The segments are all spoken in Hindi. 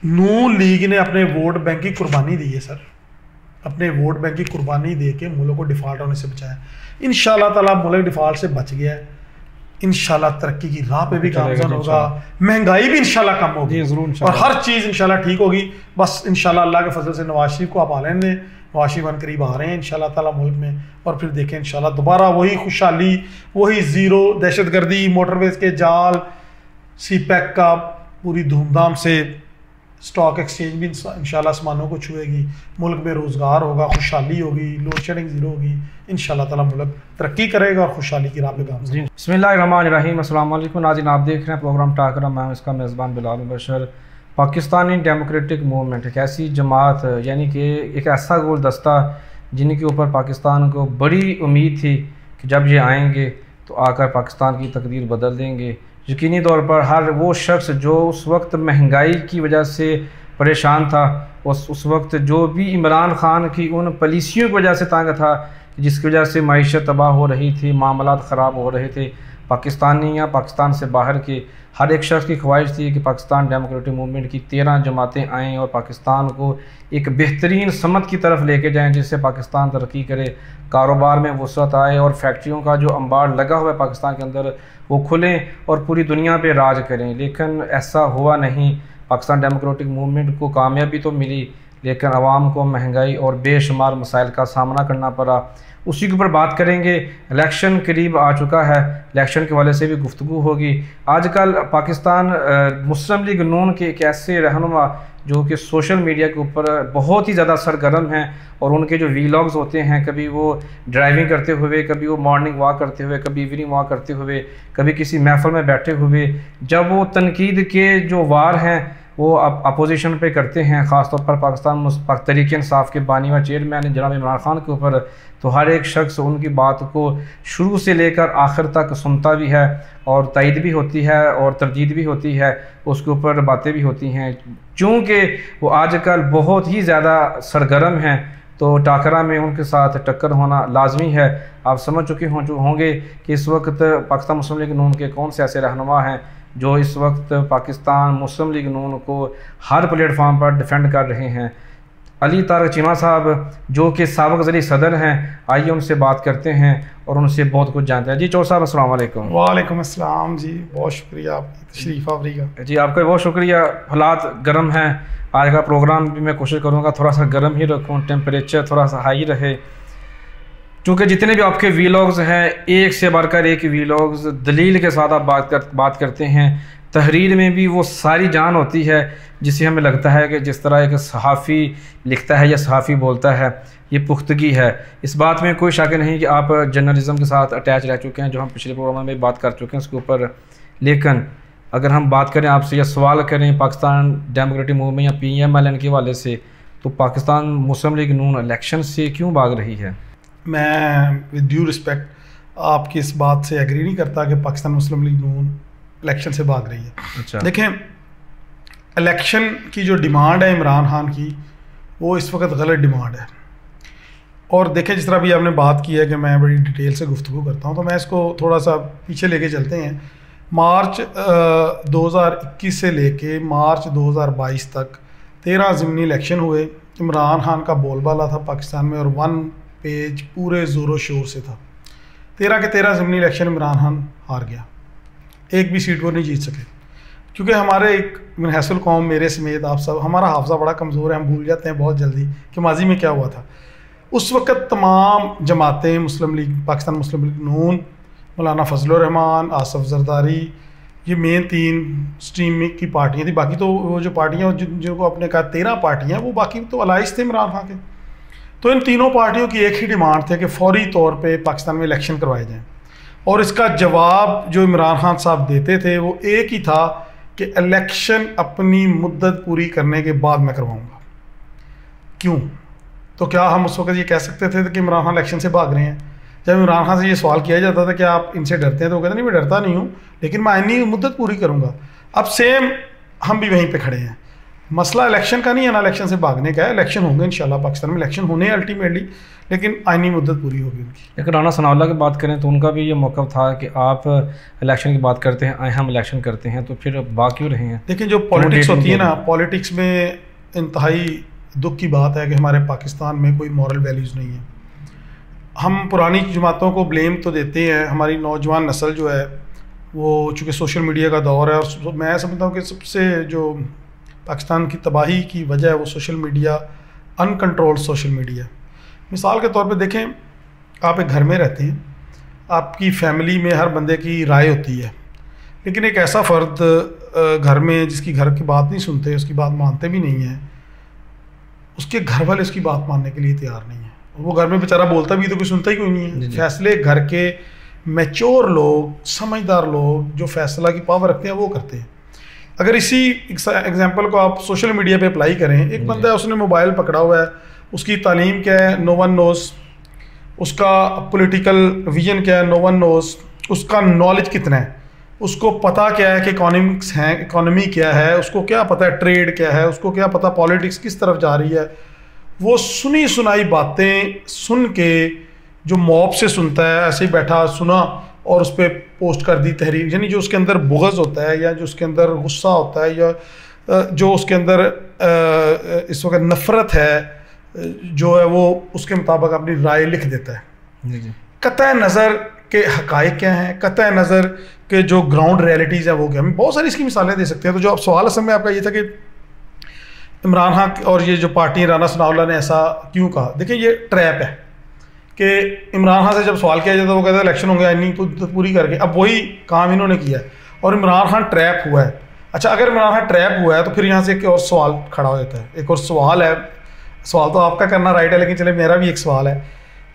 नून लीग ने अपने वोट बैंक की कुर्बानी दी है सर, अपने वोट बैंक की कुर्बानी दे के मुल्क को डिफ़ॉल्ट होने से बचाया। इंशाल्लाह ताला मुल्क डिफ़ॉल्ट से बच गया है। इंशाल्लाह तरक्की की राह पे भी गामज़न होगा, महंगाई भी इंशाल्लाह कम होगी और हर चीज़ इंशाल्लाह ठीक होगी। बस इंशाल्लाह अल्लाह के फजल से नवाज शरीफ को आप आ लेने दें, नवाज शरीफ अन करीब आ रहे हैं इंशाल्लाह ताला मुल्क में, और फिर देखें इंशाल्लाह दोबारा वही खुशहाली, वही ज़ीरो दहशतगर्दी, मोटरवेज के जाल, सी पैक का पूरी धूमधाम से, स्टॉक एक्सचेंज भी इंशाल्लाह आसमानों को छुएगी, मुल्क में रोज़गार होगा, खुशहाली होगी, लोड शेडिंग ज़ीरो होगी, इंशाल्लाह ताला मुल्क तरक्की करेगा और खुशहाली की राह पे काम करेगा। बिस्मिल्लाहिर्रहमानिर्रहीम, अस्सलाम वालेकुम नाज़रीन, आप देख रहे हैं प्रोग्राम टाकरा, मैं इसका मेज़बान बिलाल बशर। पाकिस्तानी डेमोक्रेटिक मूवमेंट एक ऐसी जमात, यानी कि एक ऐसा गुलदस्ता जिनके ऊपर पाकिस्तान को बड़ी उम्मीद थी कि जब ये आएंगे तो आकर पाकिस्तान की तकदीर बदल देंगे। यकीनी तौर पर हर वो शख्स जो उस वक्त महंगाई की वजह से परेशान था, उस वक्त जो भी इमरान ख़ान की उन पॉलिसियों की वजह से तंग था, जिसकी वजह से मईशत तबाह हो रही थी, मामलात ख़राब हो रहे थे, पाकिस्तानी या पाकिस्तान से बाहर के हर एक शख्स की ख्वाहिश थी कि पाकिस्तान डेमोक्रेटिक मूवमेंट की 13 जमातें आएँ और पाकिस्तान को एक बेहतरीन समत की तरफ लेके जाएँ, जिससे पाकिस्तान तरक्की करे, कारोबार में वसअत आए और फैक्ट्रियों का जो अंबार लगा हुआ है पाकिस्तान के अंदर वो खुलें और पूरी दुनिया पे राज करें। लेकिन ऐसा हुआ नहीं। पाकिस्तान डेमोक्रेटिक मूवमेंट को कामयाबी तो मिली, लेकिन आवाम को महंगाई और बेशुमार मसाइल का सामना करना पड़ा। उसी के ऊपर बात करेंगे। इलेक्शन करीब आ चुका है, इलेक्शन के हवाले से भी गुफ्तगू होगी। आजकल पाकिस्तान मुस्लिम लीग नून के एक ऐसे रहनुमा जो कि सोशल मीडिया के ऊपर बहुत ही ज़्यादा सरगर्म हैं, और उनके जो वीलॉग्स होते हैं, कभी वो ड्राइविंग करते हुए, कभी वो मॉर्निंग वॉक करते हुए, कभी इवनिंग वॉक करते हुए, कभी किसी महफिल में बैठे हुए, जब वो तनकीद के जो वार हैं वो अपोजिशन पे करते हैं, ख़ासतौर पर पाकिस्तान तहरीक इंसाफ के बानी व चेयरमैन जनाब इमरान ख़ान के ऊपर, तो हर एक शख्स उनकी बात को शुरू से लेकर आखिर तक सुनता भी है और तइद भी होती है और तरजीद भी होती है, उसके ऊपर बातें भी होती हैं। चूँकि वो आजकल बहुत ही ज़्यादा सरगर्म हैं, तो टाकरा में उनके साथ टक्कर होना लाजमी है। आप समझ चुके होंगे कि इस वक्त पाकिस्तान मुस्लिम लीग नून के कौन से ऐसे रहनुमा हैं जो इस वक्त पाकिस्तान मुस्लिम लीग नून को हर प्लेटफार्म पर डिफेंड कर रहे हैं। अली तारक चीमा साहब जो कि साबिक़ ज़री सदर हैं, आइए उनसे बात करते हैं और उनसे बहुत कुछ जानते हैं। जी चौर साहब अस्सलाम वालेकुम। वालेकुम अस्सलाम जी, बहुत शुक्रिया आपकी तशरीफ़ आवरी का। जी आपका बहुत शुक्रिया। हालात गर्म हैं, आज का प्रोग्राम भी मैं कोशिश करूँगा थोड़ा सा गर्म ही रखूँ, टेम्परेचर थोड़ा सा हाई रहे, क्योंकि जितने भी आपके वीलॉग्स हैं एक से बढ़कर एक वीलॉग्स दलील के साथ आप बात करते हैं। तहरीर में भी वो सारी जान होती है जिसे हमें लगता है कि जिस तरह एक सहाफ़ी लिखता है या सहाफ़ी बोलता है, ये पुख्तगी है। इस बात में कोई शक नहीं कि आप जर्नलिज़म के साथ अटैच रह चुके हैं, जो हम पिछले प्रोग्राम में बात कर चुके हैं उसके ऊपर। लेकिन अगर हम बात करें आपसे या सवाल करें पाकिस्तान डेमोक्रेटिक मूवमेंट या PMLN के हवाले से, तो पाकिस्तान मुस्लिम लीग नून इलेक्शन से क्यों भाग रही है? मैं विद ड्यू रिस्पेक्ट आपकी इस बात से एग्री नहीं करता कि पाकिस्तान मुस्लिम लीग नून इलेक्शन से भाग रही है। अच्छा। देखें, इलेक्शन की जो डिमांड है इमरान खान की, वो इस वक्त गलत डिमांड है। और देखें, जिस तरह भी आपने बात की है कि मैं बड़ी डिटेल से गुफ्तगू करता हूँ, तो मैं इसको थोड़ा सा पीछे लेके चलते हैं। मार्च 2021 से लेके मार्च 2022 तक 13 ज़िमनी इलेक्शन हुए। इमरान खान का बोलबाला था पाकिस्तान में और 1 पेज पूरे ज़ोरों शोर से था। 13 के 13 ज़िमनी इलेक्शन इमरान खान हार गया, एक भी सीट वो नहीं जीत सके, क्योंकि हमारे एक मिनहसुल कौम, मेरे समेत आप सब, हमारा हाफ़ज़ा बड़ा कमज़ोर है, हम भूल जाते हैं बहुत जल्दी कि माजी में क्या हुआ था। उस वक़्त तमाम जमातें मुस्लिम लीग, पाकिस्तान मुस्लिम लीग नून, मौलाना फजलुर रहमान, आसफ जरदारी, ये मेन 3 स्ट्रीम की पार्टियाँ थी। बाकी तो वो जो पार्टियाँ जिनको आपने कहा 13 पार्टियाँ, वो बाकी तो अलाइज थे इमरान खान के। तो इन तीनों पार्टियों की एक ही डिमांड थे कि फौरी तौर पे पाकिस्तान में इलेक्शन करवाए जाएं, और इसका जवाब जो इमरान खान साहब देते थे वो एक ही था कि इलेक्शन अपनी मुद्दत पूरी करने के बाद मैं करवाऊंगा। क्यों? तो क्या हम उस वक्त ये कह सकते थे कि इमरान खान इलेक्शन से भाग रहे हैं? जब इमरान खान से ये सवाल किया जाता था कि आप इनसे डरते हैं, तो वो कहते नहीं, मैं डरता नहीं हूँ, लेकिन मैं आईनी मुद्दत पूरी करूँगा। अब सेम हम भी वहीं पर खड़े हैं। मसला इलेक्शन का नहीं है ना, इलेक्शन से भागने का है। इलेक्शन होंगे इंशाल्लाह, पाकिस्तान में इलेक्शन होने अल्टीमेटली, लेकिन आइनी मुद्दत पूरी होगी उनकी। लेकिन राना सनाउल्लाह की बात करें तो उनका भी ये मौक़िफ़ था कि आप इलेक्शन की बात करते हैं, हम इलेक्शन करते हैं, तो फिर भाग क्यों रहे हैं? देखिए जो पॉलिटिक्स होती है ना, पॉलिटिक्स में इंतहाई दुख की बात है कि हमारे पाकिस्तान में कोई मॉरल वैल्यूज़ नहीं है। हम पुरानी जमातों को ब्लेम तो देते हैं, हमारी नौजवान नस्ल जो है वो चूँकि सोशल मीडिया का दौर है, और मैं समझता हूँ कि सबसे जो पाकिस्तान की तबाही की वजह है वो social media, uncontrolled social media. मिसाल के तौर पे देखें, आप एक घर में रहते हैं, आपकी फैमिली में हर बंदे की राय होती है, लेकिन एक ऐसा फ़र्द घर में जिसकी घर की बात नहीं सुनते, उसकी बात मानते भी नहीं हैं, उसके घर वाले उसकी बात मानने के लिए तैयार नहीं है। वो घर में बेचारा बोलता भी तो कोई सुनता ही कोई नहीं है। फैसले घर के मैच्योर लोग, समझदार लोग जो फैसला की पावर रखते हैं वो करते हैं। अगर इसी एग्जांपल को आप सोशल मीडिया पे अप्लाई करें, एक बंदा है उसने मोबाइल पकड़ा हुआ है, उसकी तालीम क्या है नो वन नोज़, उसका पॉलिटिकल विजन क्या है नो वन नोज़, उसका नॉलेज कितना है, उसको पता क्या है कि इकोनॉमिक्स है, इकोनॉमी क्या है, उसको क्या पता है ट्रेड क्या है, उसको क्या पता पॉलिटिक्स किस तरफ जा रही है। वो सुनी सुनाई बातें सुन के, जो मॉब से सुनता है, ऐसे ही बैठा सुना और उस पर पोस्ट कर दी तहरीर, यानी जो उसके अंदर बुग़्ज़ होता है या जो उसके अंदर गुस्सा होता है या जो उसके अंदर इस वक्त नफ़रत है जो है, वो उसके मुताबिक अपनी राय लिख देता है। कतई नज़र के हक़ाइक़ क्या हैं, कतई नज़र के जो ग्राउंड रियलिटीज़ है वो क्या। हम बहुत सारी इसकी मिसालें दे सकते हैं। तो जो अब सवाल असल में आपका ये था कि इमरान खान और ये जो पार्टी राना सनाउल्लाह ने ऐसा क्यों कहा, देखिए ये ट्रैप है कि इमरान खान से जब सवाल किया जाता है तो वो कहते हैं इलेक्शन होंगे, नहीं तो पूरी करके, अब वही काम इन्होंने किया है और इमरान खान ट्रैप हुआ है। अच्छा, अगर इमरान खान ट्रैप हुआ है तो फिर यहाँ से एक और सवाल खड़ा हो जाता है। एक और सवाल है, सवाल तो आपका करना राइट है, लेकिन चले मेरा भी एक सवाल है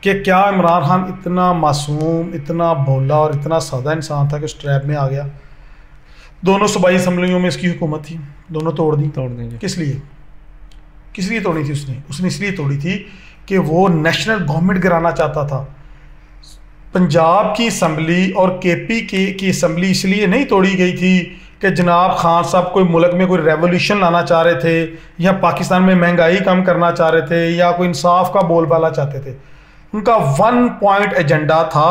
कि क्या इमरान खान इतना मासूम, इतना भोला और इतना सादा इंसान था कि उस ट्रैप में आ गया? दोनों सूबाई असम्बलियों में इसकी हुकूमत थी, दोनों तोड़ देंगे। किस लिए तोड़ी थी उसने इसलिए तोड़ी थी कि वो नेशनल गवर्नमेंट गिराना चाहता था। पंजाब की असम्बली और केपी की असम्बली इसलिए नहीं तोड़ी गई थी कि जनाब खान साहब कोई मुल्क में कोई रेवोल्यूशन लाना चाह रहे थे या पाकिस्तान में महंगाई कम करना चाह रहे थे या कोई इंसाफ का बोलबाला चाहते थे। उनका 1 पॉइंट एजेंडा था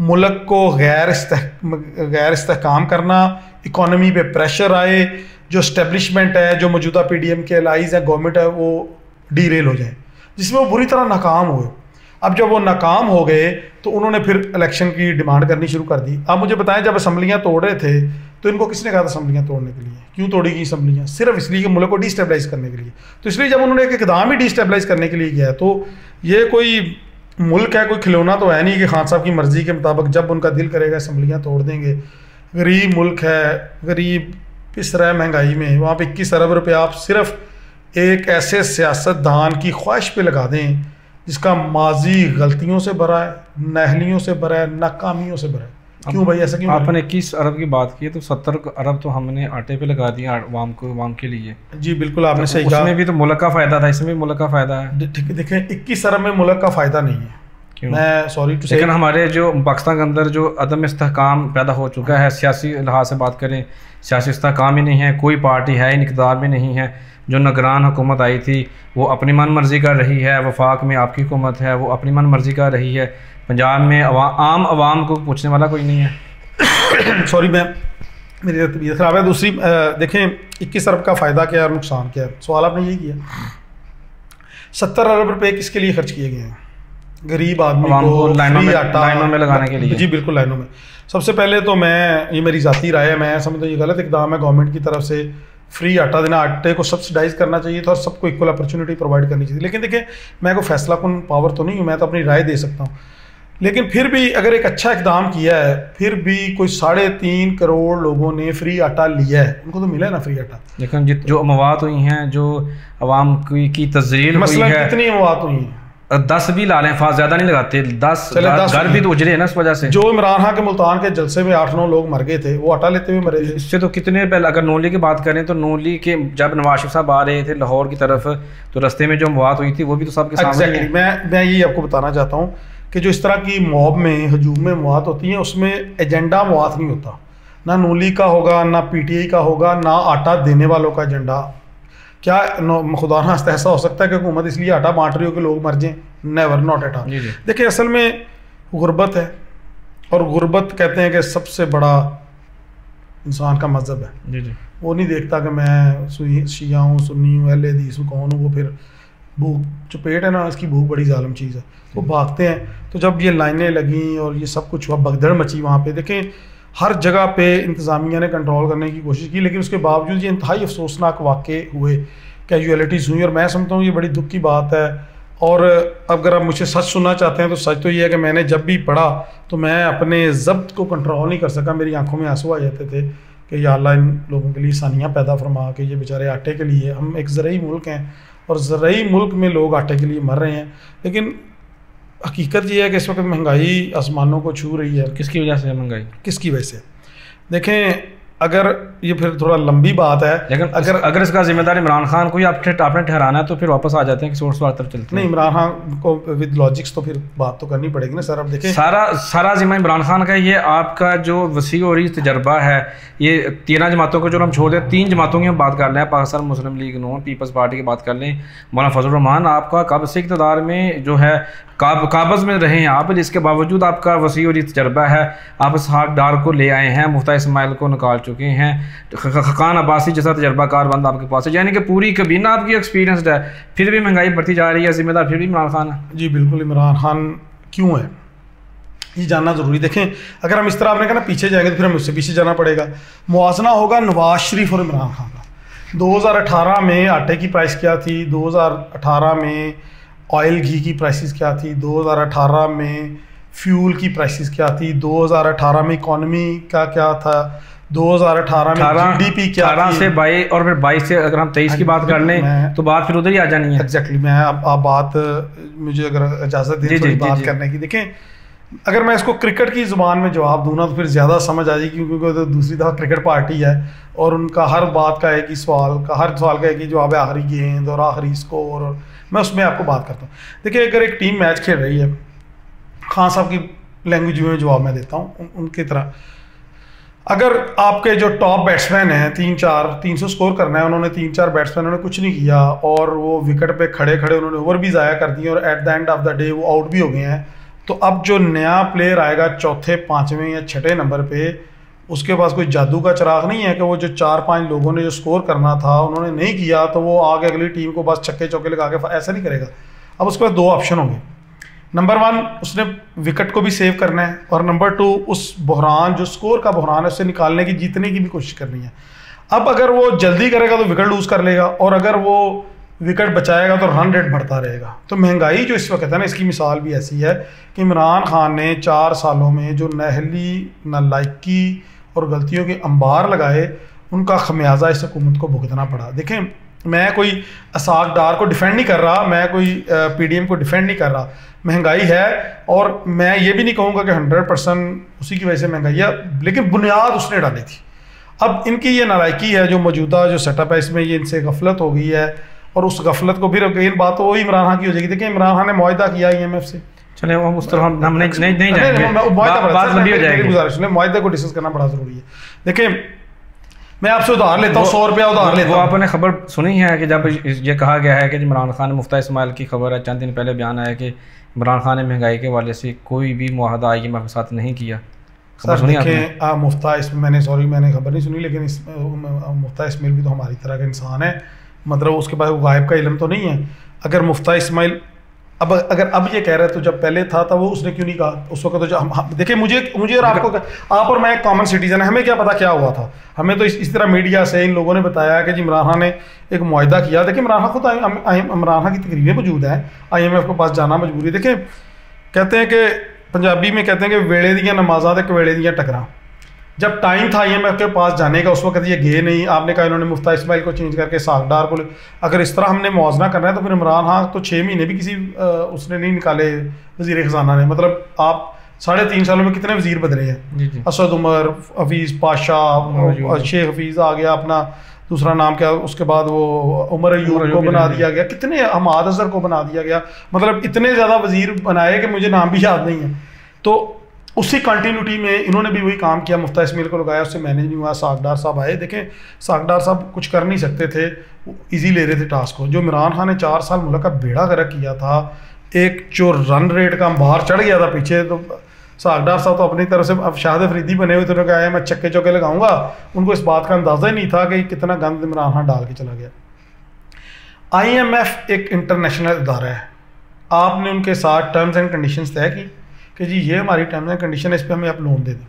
मुल्क को गैर इस्तेहकाम करना, इकॉनमी पे प्रेशर आए, जो इस्टेब्लिशमेंट है, जो मौजूदा पीडीएम के एलाइज है, गवर्नमेंट है, वो डीरेल हो जाए, जिसमें वो बुरी तरह नाकाम हुए। अब जब वो नाकाम हो गए तो उन्होंने फिर इलेक्शन की डिमांड करनी शुरू कर दी। अब मुझे बताएं, जब असम्बलियाँ तोड़ रहे थे तो इनको किसने कहा था असम्बलियाँ तोड़ने के लिए? क्यों तोड़ी गई असम्बलियाँ? सिर्फ इसलिए कि मुल्क को डिस्टेबलाइज करने के लिए। तो इसलिए जब उन्होंने एक इकदाम ही डिस्टेबलाइज करने के लिए किया, तो ये कोई मुल्क है, कोई खिलौना तो है नहीं कि खान साहब की मर्ज़ी के मुताबिक जब उनका दिल करेगा असम्बलियाँ तोड़ देंगे। गरीब मुल्क है, गरीब पिस रहा है महंगाई में, वहाँ पे 21 अरब रुपये आप सिर्फ एक ऐसे सियासतदान की ख्वाहिश पे लगा दें जिसका माजी गलतियों से भरा है, नाअहलियों से भरा है, नाकामियों से भरा है। क्यों भाई, ऐसा क्यों? आपने 21 अरब की बात की, तो 70 अरब तो हमने आटे पे लगा दिया आवाम के लिए। जी बिल्कुल, आपने सही कहा। उसमें भी तो मुल्क का फ़ायदा था, इसमें भी मुल्क का फ़ायदा है। ठीक है, देखें 21 अरब में मुल्क का फ़ायदा नहीं है। क्यों? मैं सॉरी टू से, लेकिन हमारे जो पाकिस्तान के अंदर जो अदम इस्तेहकाम पैदा हो चुका है, सियासी लिहाज से बात करें, सियासी इस्तेहकाम ही नहीं है, कोई पार्टी है इक़्तिदार में नहीं है। जो निगरान हुकूमत आई थी वो अपनी मन मर्जी कर रही है, वफाक में आपकी हुकूमत है वो अपनी मन मर्जी कर रही है, पंजाब में आम आवाम को पूछने वाला कोई नहीं है। सॉरी, मेरी तबीयत ख़राब है। दूसरी देखें 21 अरब का फ़ायदा क्या है और नुकसान क्या है, सवाल आपने यही किया। 70 अरब रुपये किसके लिए खर्च किए गए हैं? गरीब आदमी को लाइनों में लगाने के लिए। जी बिल्कुल, लाइनों में। सबसे पहले तो ये मेरी ज़ाती राय है, मैं समझता हूँ ये गलत इक़दाम है गवर्नमेंट की तरफ से फ्री आटा देना। आटे को सब्सिडाइज करना चाहिए था और सबको इक्वल अपॉर्चुनिटी प्रोवाइड करनी चाहिए। लेकिन देखिए, मैं कोई फैसला कौन पावर तो नहीं हूँ, मैं तो अपनी राय दे सकता हूँ। लेकिन फिर भी अगर एक अच्छा इक़दाम किया है, फिर भी कोई 3.5 करोड़ लोगों ने फ्री आटा लिया है, उनको तो मिला है ना फ्री आटा। लेकिन जो मवाद हुई हैं, जो अवाम की तज़लील हुई है, कितनी मवाद हुई हैं? 10 भी ला लें, ज़्यादा नहीं लगाते, 10 घर भी तो उजड़े हैं ना इस वजह से। जो इमरान खान के मुल्तान के जलसे में 8-9 लोग मर गए थे, वो आटा लेते हुए मरे थे। इससे तो कितने पहले, अगर नोली की बात करें तो नोली के जब नवाज शरीफ साहब आ रहे थे लाहौर की तरफ, तो रास्ते में जो मवाद हुई थी वो भी तो सबके सामने। मैं ये आपको बताना चाहता हूँ कि जो इस तरह की मॉब में, हजूम में मवाद होती हैं, उसमें एजेंडा मवाद नहीं होता। ना नोली का होगा, ना PTI का होगा, ना आटा देने वालों का एजेंडा। क्या खुदा ना खास्ता ऐसा हो सकता है कि हुकूमत इसलिए आटा बांट रही हो कि लोग मर जाएं? Never, not at all. देखिए असल में गुर्बत है, और गुर्बत कहते हैं कि सबसे बड़ा इंसान का मजहब है। जी जी। वो नहीं देखता कि मैं शिया हूँ, सुन्नी हूँ, अहले हदीस हूँ, कौन हूँ। वो फिर भूख, जो पेट है ना, इसकी भूख बड़ी जालिम चीज़ है, वो भागते हैं। तो जब ये लाइनें लगीं और ये सब कुछ हुआ, भगदड़ मची वहाँ पे, देखें हर जगह पे इंतज़ामिया ने कंट्रोल करने की कोशिश की, लेकिन उसके बावजूद ये इंतहाई अफसोसनाक वाक़े हुए, कैजुअलिटीज़ हुई। और मैं समझता हूँ ये बड़ी दुख की बात है। और अगर आप मुझे सच सुनना चाहते हैं तो सच तो ये है कि मैंने जब भी पढ़ा तो मैं अपने ज़ब्त को कंट्रोल नहीं कर सका, मेरी आंखों में आंसू आ जाते थे कि या अल्लाह इन लोगों के लिए सानियाँ पैदा फरमा के, ये बेचारे आटे के लिए, हम एक ज़रई मुल्क हैं और ज़रई मुल्क में लोग आटे के लिए मर रहे हैं। लेकिन हकीकत ये है कि इस वक्त महंगाई आसमानों को छू रही है। किसकी वजह से महंगाई? किसकी वजह से? देखें, अगर ये फिर थोड़ा लंबी बात है, लेकिन अगर इसका जिम्मेदार इमरान खान को ही आपने ठहराना है तो फिर वापस आ जाते हैं कि सोर्स तरफ चलते हैं। नहीं, इमरान खान को विद लॉजिक्स तो फिर बात तो करनी पड़ेगी ना सर। अब देखें, सारा जिम्मा इमरान खान का। ये आपका जो वसी और इस तजर्बा है, ये 13 जमातों को जो हम छोड़ दें, 3 जमातों की हम बात कर लें, पाकिस्तान मुस्लिम लीग नून, पीपल्स पार्टी की बात कर लें, मौलाना फजल रहमान, आपका कब से इक़्तिदार में जो है काबज़ में रहे हैं आप, जिसके बावजूद आपका वसी और तजर्बा है, आप इसहाक डार को ले आए हैं, मुफ्ता इस्माइल को निकाल चुके हैं, खान अब्बासी जैसा तजर्बाकार बंद आपके पास है, यानी कि पूरी कबीना आपकी एक्सपीरियंसड है, फिर भी महंगाई बढ़ती जा रही है, जिम्मेदार फिर भी इमरान खान है। जी बिल्कुल, इमरान खान क्यों है ये जानना ज़रूरी। देखें, अगर हम इस तरह आपने कहा ना पीछे जाएंगे तो फिर हमें उससे पीछे जाना पड़ेगा। मुआवजना होगा नवाज शरीफ और इमरान खान का। 2018 में आटे की प्राइस क्या थी, 2018 में ऑयल घी की प्राइसेस क्या थी, 2018 में फ्यूल की प्राइसेस क्या थी, 2018 में इकॉनमी का क्या था, 2018 में जीडीपी क्या थी, से 22 और फिर 22 से अगर हम 23 की बात कर लें तो बात फिर उधर ही आ जानी है। एग्जैक्टली। मैं आप बात मुझे अगर इजाज़त दें थोड़ी बात करने की। देखें, अगर मैं इसको क्रिकेट की ज़ुबान में जवाब दूँ ना तो फिर ज़्यादा समझ आ जाएगी, क्योंकि तो दूसरी दफ़ा क्रिकेट पार्टी है और उनका हर बात का एक ही सवाल का एक ही जवाब है, आखिरी गेंद और आखिरी स्कोर, और मैं उसमें आपको बात करता हूँ। देखिए, अगर एक टीम मैच खेल रही है, खान साहब की लैंग्वेज में जवाब मैं देता हूँ उनकी तरह, अगर आपके जो टॉप बैट्समैन हैं 300 स्कोर करना है, उन्होंने 3-4 बैट्समैन उन्होंने कुछ नहीं किया और वो विकेट पे खड़े खड़े उन्होंने ओवर भी ज़ाया कर दिए और at the end of the day वो आउट भी हो गए हैं, तो अब जो नया प्लेयर आएगा चौथे, 5वें या 6ठे नंबर पे, उसके पास कोई जादू का चिराग नहीं है कि वो जो 4-5 लोगों ने जो स्कोर करना था उन्होंने नहीं किया तो वो आगे अगली टीम को बस छक्के चौके लगा के ऐसा नहीं करेगा। अब उसके पास 2 ऑप्शन होंगे। नंबर 1, उसने विकेट को भी सेव करना है, और नंबर 2, उस बहरान जो स्कोर का बहरान है उससे निकालने की, जीतने की भी कोशिश करनी है। अब अगर वो जल्दी करेगा तो विकेट लूज़ कर लेगा, और अगर वो विकेट बचाएगा तो रन रेट बढ़ता रहेगा। तो महंगाई जो इस वक्त है ना, इसकी मिसाल भी ऐसी है कि इमरान खान ने 4 सालों में जो नहली, नालायकी और गलतियों के अंबार लगाए, उनका खमियाजा इस हुकूमत को भुगतना पड़ा। देखें, मैं कोई इसहाक डार को डिफेंड नहीं कर रहा, मैं कोई पीडीएम को डिफेंड नहीं कर रहा। महंगाई है और मैं ये भी नहीं कहूँगा कि 100% उसी की वजह से महंगाई है, लेकिन बुनियाद उसने डाली थी। अब इनकी ये नालायकी है, जो मौजूदा जो सेटअप है इसमें ये इनसे गफलत हो गई है, और उस गफलत को फिर अगेन बात तो वही इमरान खान की हो जाएगी। देखिए, इमरान खान ने मुआहदा किया IMF से, चले हम उस तरह हम नहीं जाएंगे, बात लंबी हो जाएगी। गुजारिश है, मुआहदे को डिस्कस करना बड़ा जरूरी है। देखिए, मैं आपसे उधार लेता हूँ, 100 रुपया उधार लेता हूँ। वो आपने खबर सुनी है कि जब ये कहा गया है कि इमरान खान, मुफ्ता इस्माइल की खबर है, चंद दिन पहले बयान आया कि इमरान खान ने महंगाई के वाले से कोई भी मुआहदा IMF के साथ नहीं किया। सर देखें, मुफ्ता मैंने खबर नहीं सुनी, लेकिन मुफ्ता इस्माइल भी तो हमारी तरह का इंसान है, मतलब उसके पास गायब का इल्म तो नहीं है। अगर मुफ्ता इस्माइल अगर ये कह रहे हैं तो जब पहले था तब वो उसने क्यों नहीं कहा उस वक्त? तो जब देखिए, मुझे और आपको, आप और मैं एक कॉमन सिटीजन है, हमें क्या पता क्या हुआ था? हमें तो इस तरह मीडिया से इन लोगों ने बताया कि जी इमरान खान ने एक मुआहदा किया। देखिए, इमरान खान खुद इमरान खान की तकरीरें मौजूद हैं, IMF के पास जाना मजबूरी। देखिए, कहते हैं कि पंजाबी में कहते हैं कि वेले दियाँ नमाज़ां ते कवेले दियाँ टकरां। जब टाइम था IMF के पास जाने का, उस वक्त ये गए नहीं। आपने कहा इन्होंने मुफ्ता इस्माइल को चेंज करके इसहाक डार को, अगर इस तरह हमने मुआवजा करना है तो फिर इमरान खान तो 6 महीने भी किसी उसने नहीं निकाले, वज़ीर ख़जाना ने। मतलब आप 3.5 सालों में कितने वज़ीर बदले हैं? असद उमर, हफीज़ पाशा, शेख हफीज़ आ गया, अपना दूसरा नाम क्या, उसके बाद वो उमर अयूब को बना दिया गया, कितने हमाद अजहर को बना दिया गया, मतलब इतने ज़्यादा वज़ीर बनाए कि मुझे नाम भी याद नहीं है। तो उसी कंटिन्यूटी में इन्होंने भी वही काम किया, मुफ्ता इस्माइल को लगाया, उससे मैनेज नहीं हुआ, इसहाक डार साहब आए। देखें, इसहाक डार साहब कुछ कर नहीं सकते थे, इजी ले रहे थे टास्क को। जो इमरान खान ने 4 साल मुल्क का बेड़ा गर्क किया था, एक जो रन रेट का बाहर चढ़ गया था पीछे, तो सागडार साहब तो अपनी तरफ से अब शाहिद अफरीदी बने हुए थे, उन्होंने कहा मैं चक्के चौके लगाऊंगा। उनको इस बात का अंदाज़ा ही नहीं था कि कितना गंद इमरान खान डाल के चला गया। IMF एक इंटरनेशनल इदारा है, आपने उनके साथ टर्म्स एंड कंडीशंस तय की कि जी ये हमारी टर्म्स एंड कंडीशन है, इस पर हमें आप लोन दे दें।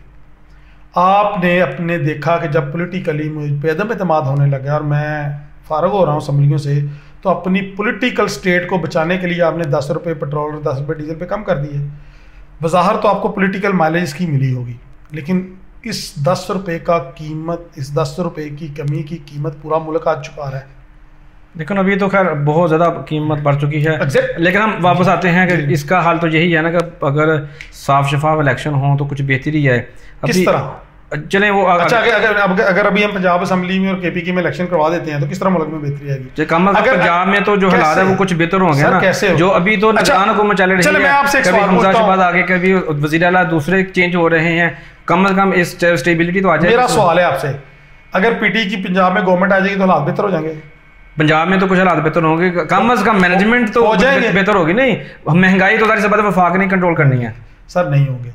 आपने अपने देखा कि जब पोलिटिकली मुझ पर अदम एतमाद होने लगा और मैं फ़ारग हो रहा हूँ असम्बलियों से, तो अपनी पॉलिटिकल स्टेट को बचाने के लिए आपने 10 रुपये पेट्रोल और 10 रुपये डीजल पे कम कर दिए। बज़ाहिर तो आपको पॉलिटिकल माइलेज की मिली होगी, लेकिन इस 10 रुपये का कीमत, इस 10 रुपये की कमी की कीमत पूरा मुल्क आज चुका रहा है। लेकिन अभी तो खैर बहुत ज़्यादा कीमत बढ़ चुकी है। लेकिन हम वापस आते हैं कि इसका हाल तो यही है ना कि अगर साफ शफाफ इलेक्शन हो तो कुछ बेहतरी है। किस तरह चलें वो अच्छा, अगर अभी हम पंजाब असम्बली में और KPK में इलेक्शन करवा देते हैं तो किस तरह मुल्क में बेहतरी आएगी? पंजाब में तो जो हालात है वो कुछ बेहतर होंगे ना, कैसे जो अभी तो निगरान हुकूमत चल रही है, कभी हमजा शहबाज आगे, कभी वज़ीर आला दूसरे चेंज हो रहे हैं, कम से कम इस स्टेबिलिटी तो आ जाए। मेरा सवाल है आपसे, अगर PTI की पंजाब में गवर्नमेंट आ जाएगी तो हालात बेहतर हो जाएंगे? पंजाब में तो कुछ हालात बेहतर होंगे, कम से कम मैनेजमेंट तो बेहतर होगी। नहीं, महंगाई तो सारी सब वफाक नहीं कंट्रोल करनी है सर, नहीं होंगे,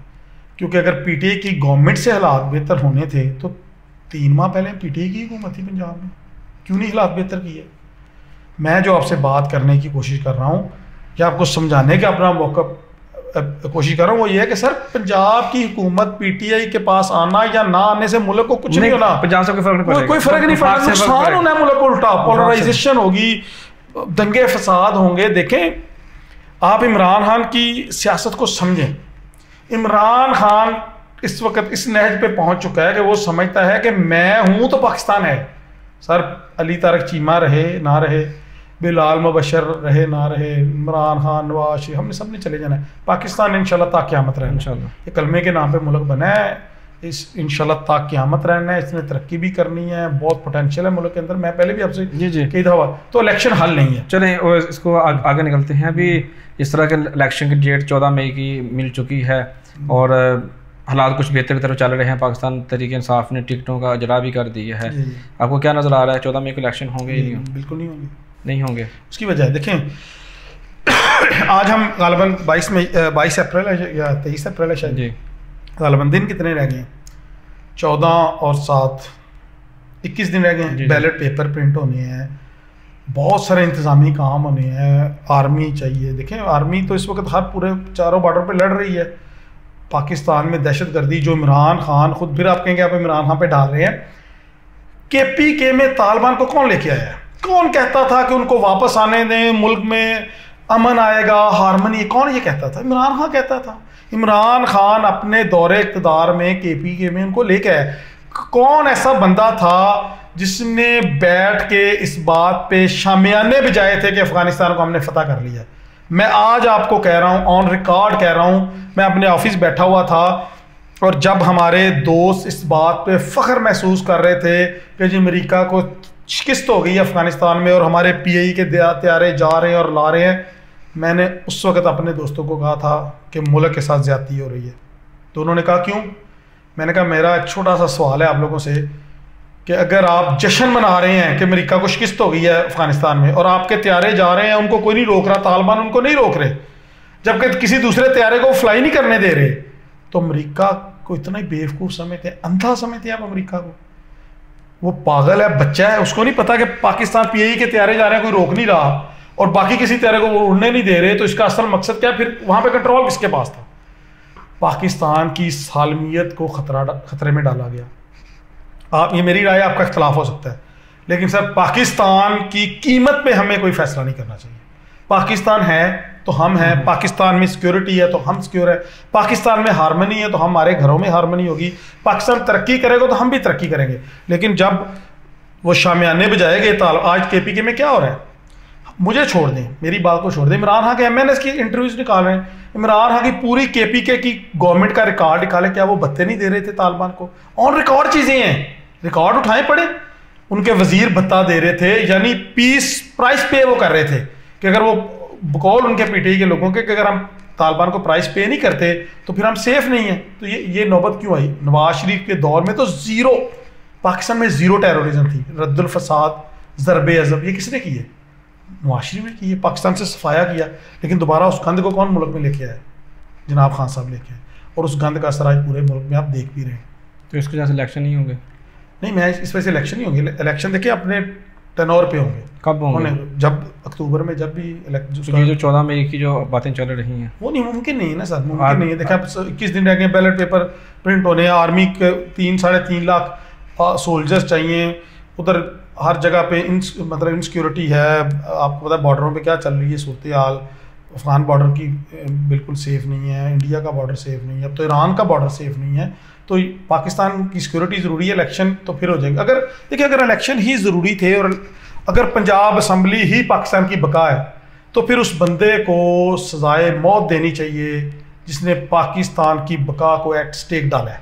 क्योंकि अगर PTI की गवर्नमेंट से हालात बेहतर होने थे तो 3 माह पहले PTI की हुकूमत थी पंजाब में, क्यों नहीं हालात बेहतर किए? मैं जो आपसे बात करने की कोशिश कर रहा हूँ या आपको समझाने का अपना मौका कोशिश कर रहा हूँ, वो ये है कि सर पंजाब की हुकूमत PTI के पास आना या ना आने से मुल्क को कुछ नहीं होना। पंजाब से कोई फर्क नहीं पड़ेगा, नुकसान होना है मुल्क को, उल्टा पोलराइजेशन होगी, दंगे फसाद होंगे। देखें, आप इमरान खान की सियासत को समझें। इमरान खान इस वक्त इस नहज पे पहुंच चुका है कि वो समझता है कि मैं हूं तो पाकिस्तान है। सर, अली तारक चीमा रहे ना रहे, बिलाल मुबशर रहे ना रहे, इमरान खान, नवाज शरीफ, हमने सब ने चले जाना है। पाकिस्तान इंशाल्लाह ता क़यामत रहना, इंशाल्लाह ये कलमे के नाम पे मुल्क बना है, इस इंशाल्लाह ता क़यामत रहना है। इसने तरक्की भी करनी है, बहुत पोटेंशियल है मुल्क के अंदर। मैं पहले भी आपसे कही दफा, तो इलेक्शन हल नहीं है। चलें इसको आगे निकलते हैं। अभी इस तरह के इलेक्शन की डेट 14 मई की मिल चुकी है और हालात कुछ बेहतर की तरफ चल रहे हैं। पाकिस्तान तहरीक इंसाफ ने टिकटों का इजरा भी कर दिया है। आपको क्या नज़र आ रहा है, 14 मई को इलेक्शन होंगे? बिल्कुल नहीं होंगे। उसकी वजह है, देखें आज हम गालिबन 22 अप्रैल है या 23 अप्रैल है शायद जी, गालिबन दिन कितने रह गए? 14 और 7 21 दिन रह गए। बैलेट पेपर प्रिंट होने हैं, बहुत सारे इंतज़ामी काम होने हैं, आर्मी चाहिए। देखें, आर्मी तो इस वक्त हर पूरे चारों बॉर्डर पे लड़ रही है। पाकिस्तान में दहशतगर्दी जो इमरान खान खुद, फिर आप कहेंगे आप इमरान खान पे डाल रहे हैं, KPK में तालिबान को कौन लेके आया? कौन कहता था कि उनको वापस आने दें, मुल्क में अमन आएगा, हारमनी? कौन ये कहता था? इमरान खान कहता था। इमरान खान अपने दौरे इक़्तिदार में KPK में उनको लेके आए। कौन ऐसा बंदा था जिसने बैठ के इस बात पे शामियाने बजाए थे कि अफगानिस्तान को हमने फतह कर लिया? मैं आज आपको कह रहा हूँ, ऑन रिकॉर्ड कह रहा हूँ, मैं अपने ऑफिस बैठा हुआ था और जब हमारे दोस्त इस बात पे फ़ख्र महसूस कर रहे थे कि जी अमेरिका को शिकस्त हो गई अफगानिस्तान में और हमारे PI के त्यारे जा रहे हैं और ला रहे हैं, मैंने उस वक्त अपने दोस्तों को कहा था कि मुल्क के साथ ज़्यादती हो रही है। तो उन्होंने कहा क्यों? मैंने कहा मेरा एक छोटा सा सवाल है आप लोगों से कि अगर आप जश्न मना रहे हैं कि अमेरिका को शिकस्त हो गई है अफगानिस्तान में और आपके त्यारे जा रहे हैं, उनको कोई नहीं रोक रहा, तालिबान उनको नहीं रोक रहे, जबकि किसी दूसरे त्यारे को फ्लाई नहीं करने दे रहे, तो अमेरिका को इतना ही बेवकूफ़ समझते हैं, अंधा समझते हैं आप अमेरिका को? वो पागल है, बच्चा है, उसको नहीं पता कि पाकिस्तान PI के त्यारे जा रहे हैं, कोई रोक नहीं रहा और बाकी किसी त्यारे को वो उड़ने नहीं दे रहे, तो इसका असल मकसद क्या? फिर वहाँ पे कंट्रोल किसके पास था? पाकिस्तान की सालमियत को खतरे में डाला गया। आप, ये मेरी राय, आपका इख्तलाफ हो सकता है, लेकिन सर पाकिस्तान की कीमत पे हमें कोई फैसला नहीं करना चाहिए। पाकिस्तान है तो हम हैं, पाकिस्तान में सिक्योरिटी है तो हम सिक्योर है, पाकिस्तान में हारमनी है तो हमारे घरों में हारमनी होगी, पाकिस्तान तरक्की करेगा तो हम भी तरक्की करेंगे। लेकिन जब वो शामियाने बजाएंगे, आज KPK में क्या हो रहा है? मुझे छोड़ दें, मेरी बात को छोड़ दें। इमरान खान के MNS की इंटरव्यूज निकाल रहे हैं, इमरान खान की पूरी KPK की गवर्नमेंट का रिकॉर्ड निकाले, क्या वो भत्ते नहीं दे रहे थे तालिबान को? ऑन रिकॉर्ड चीज़ें हैं, रिकॉर्ड उठाएं पड़े। उनके वजीर भत्ता दे रहे थे, यानी पीस प्राइस पे वो कर रहे थे कि अगर वो बकौल उनके PTI के लोगों के कि अगर हम तालिबान को प्राइस पे नहीं करते तो फिर हम सेफ नहीं हैं। तो ये नौबत क्यों आई? नवाज शरीफ के दौर में तो ज़ीरो, पाकिस्तान में ज़ीरो टेररिज्म थी, रद्दुल फसाद ज़रबे अज़ब, ये किसने की है? मुआशरे में की है, पाकिस्तान से सफाया किया, लेकिन दोबारा उस गंद को कौन मुल्क में लेके आया? जनाब खान साहब लेके आए, और उस गंद का असर आज पूरे मुल्क में आप देख भी रहे हैं। तो इसके वजह से इलेक्शन नहीं होंगे? नहीं, मैं इस वजह से इलेक्शन नहीं होंगे। इलेक्शन देखिए अपने टर्नओवर पे होंगे। कब होंगे? जब अक्टूबर में, जब भी तो ये जो 14 मई की जो बातें चल रही हैं वो नहीं, मुमकिन नहीं है ना सर, मुमकिन नहीं है। देखा 21 दिन रह गए बैलेट पेपर प्रिंट होने, आर्मी के 3-3.5 लाख सोल्जर्स चाहिए, उधर हर जगह पे मतलब इनसिक्योरिटी है। आपको पता है बॉर्डरों पे क्या चल रही है सूरत हाल, अफगान बॉर्डर की बिल्कुल सेफ़ नहीं है, इंडिया का बॉर्डर सेफ़ नहीं है, अब तो ईरान का बॉर्डर सेफ़ नहीं है। तो पाकिस्तान की सिक्योरिटी ज़रूरी है, इलेक्शन तो फिर हो जाएंगे। अगर देखिए अगर इलेक्शन ही ज़रूरी थे और अगर पंजाब असम्बली ही पाकिस्तान की बका है, तो फिर उस बंदे को सजाए मौत देनी चाहिए जिसने पाकिस्तान की बका को एट स्टेक डाला है।